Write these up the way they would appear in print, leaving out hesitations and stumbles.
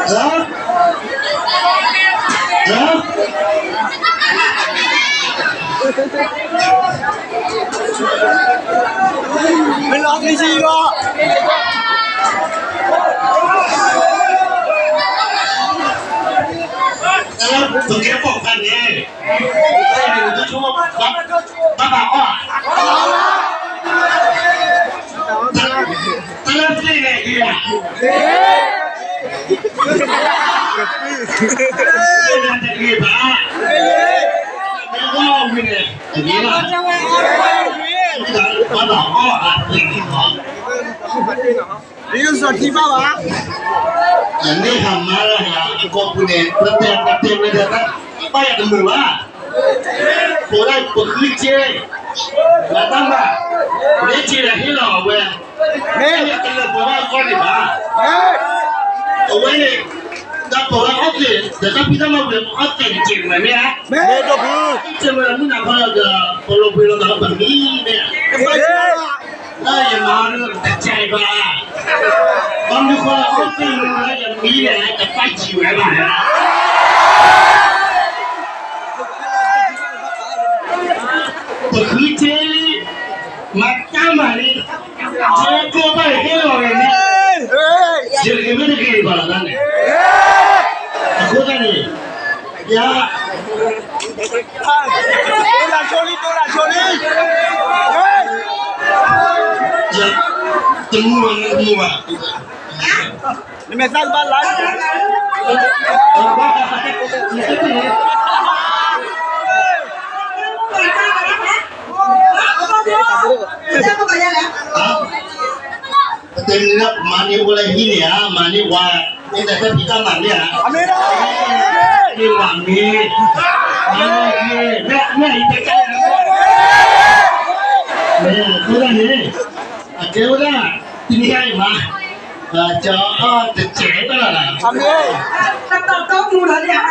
ไม่ร้องไม่ชีก็ตัวแกบอกกันเนี่ยไอ้หนูจะช่วยบ้าอ้อตลอดที่ไหนดีอ่ะนั่นจะดีป่ะไม่ว่าไม่เนี่ยอันนี้ล่ะบ้าอ้ออ่ะจริงเหรอ你又说鸡巴吧？อย่างนี้ทำมาแล้วฮะก็คุณเนี่ยประเทศเลยนะไม่อยากมือว่าโคได้ปกขึ้นเจ๊แล้วตั้งมาเนี่ยเจ๊อะไรที่หล่อเว้ยเนี่ยกันเลยบอกว่าก้อนนี่บ้าเอาไว้เนี่ยจะบอกว่าโอเคแต่ถ้าพี่ต้องมาเว้ยเขาเก่งจริงไหมเนี่ย没都不。เจ้ามันไม่น่าพอจะพอเราไปเราแบบนี้เนี่ย那也拿那个菜吧，我们过来好多人来也没来，得摆几万吧。不客气，马干嘛呢？这锅巴给我了呢？这个没得给吧了呢？过来呢？呀。多拿手里，多拿手里。Tunggu mua. Ni mesal balan. Terlihat mani boleh ini ya, mani wah. Ini dah kita mani ya. Amira. Ini mani. Mani. Nah itu kan. Sudah ni. Kêu đó, tin hay mà, cho trẻ đó là. Tập có mua rồi đi hả?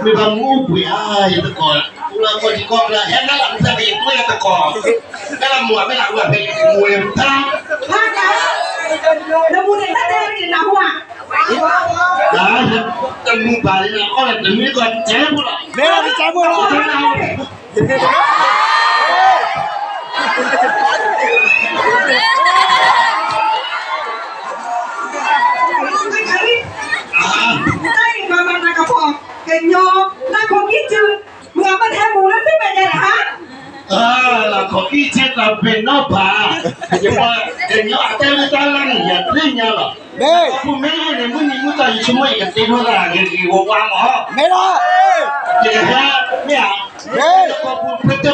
Mình bằng mua quỷ ai vậy coi, là coi chỉ coi là hết nó làm sao bị tôi là coi, cái là mùa mới làm là bị mùa ta. Nó mua để tắt đêm thì nào à? Đó, trong mua bà đi là có là tự nhiên còn trẻ mua rồi. Bé là bị trẻ mua rồi. Đây mà là cà phò cái nhò là không biết chứ vừa bắt hai mù nó biết về đây hả? Là có cái chết là bên nó bà, nhưng mà cái nhò tên nó ta là nhận lên nhau rồi. Đây. Phụ mấy này muốn đi muốn tới chúng mày cái tên nó là cái gì của quang mà. Mẹ đó. Vậy ha, mẹ. Đây. Có phụ phết thì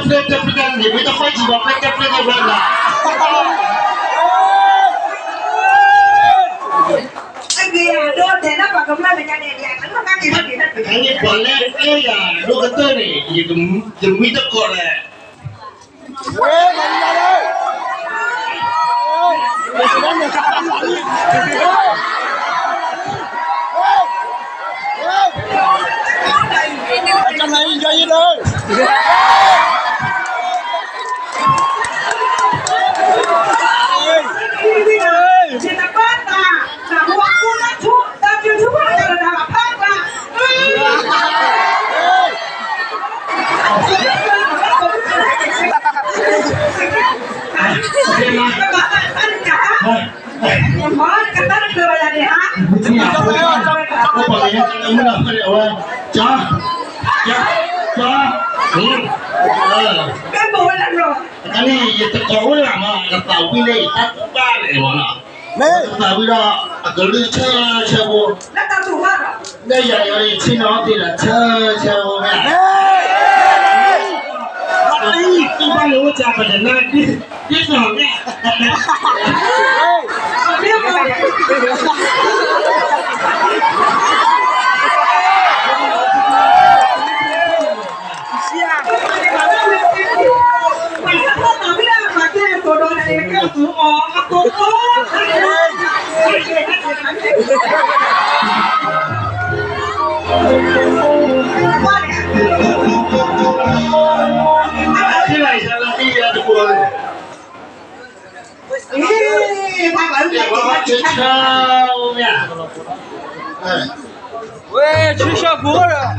mới ta phải chỉ vào phết rồi là. Anh gì à, đưa để nó vào cầm lên để nhà đèn nó cắt gì hết gì hết. Anh ấy còn lên cái là đôi cái tên này gì cũng mới tất cả này. Ê, mà đi ra đây. Mày sẽ đem người cắt bắn lại đi. Ở trong này chơi gì đây? Chị ta bắt à, là mua cu đã chú, ta chưa chú bắt là đã bắt à. Món cái tát cơ là gì hả? Có phải là cái nó làm cái điều cho. Cái bùi là rồi. Cái này tự có làm à, là tàu quy này tắt ba này mà nè. Tàu quy đó, cái lưới chơi bộ. Nó tao thủ hết rồi. Đây giờ này trên nó thì là chơi bộ nè. Đi, tôi ba lúa chả phải đến nơi đi, biết rồi nè. Biết rồi. Cái này sẽ là đi được rồi. Bác bảo Dạ, có chết sao nha. 喂，去小坡了。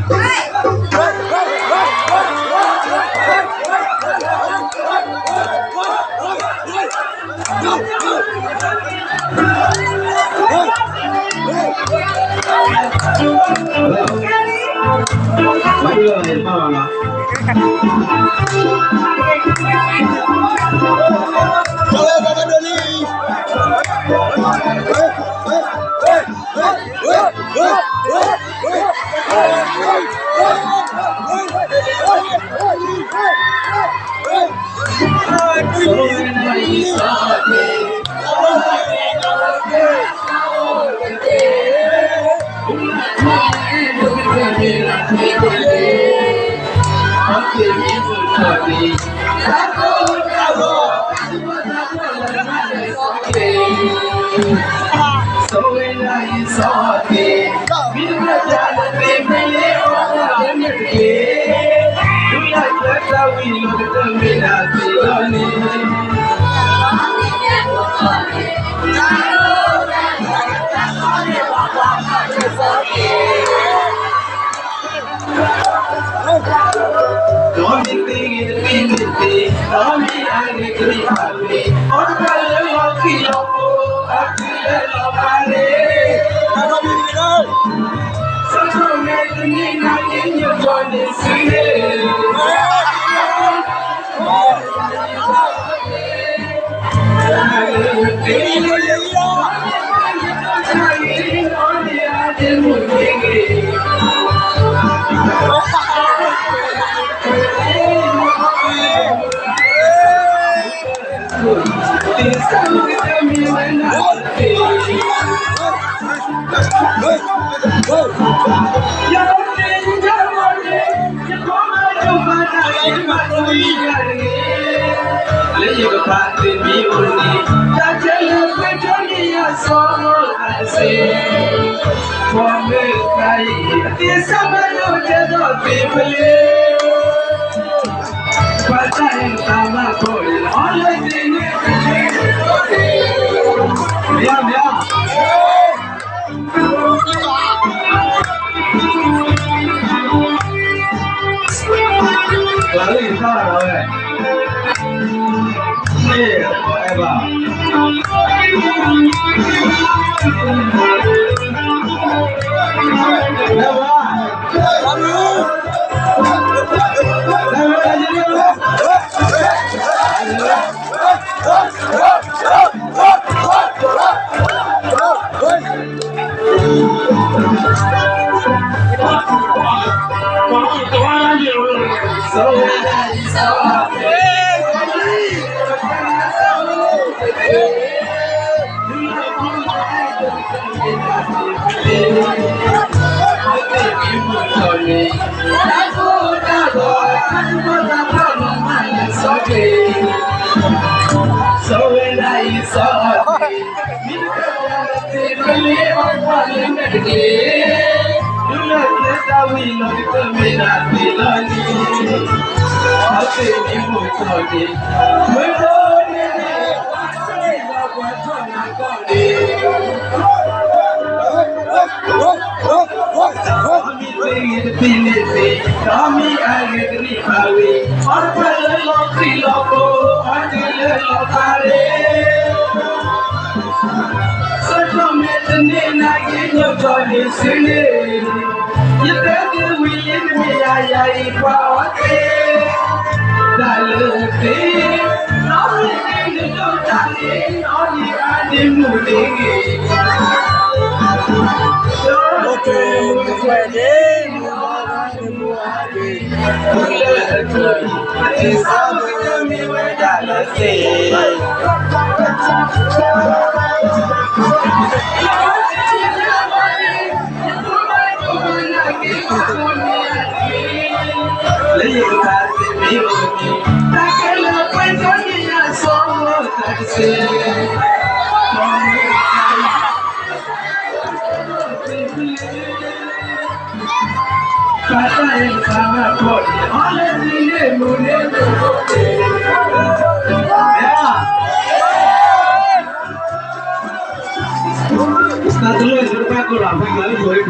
Está tuloy, berapa kurang? 非常的有意思。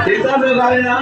第三位发言人，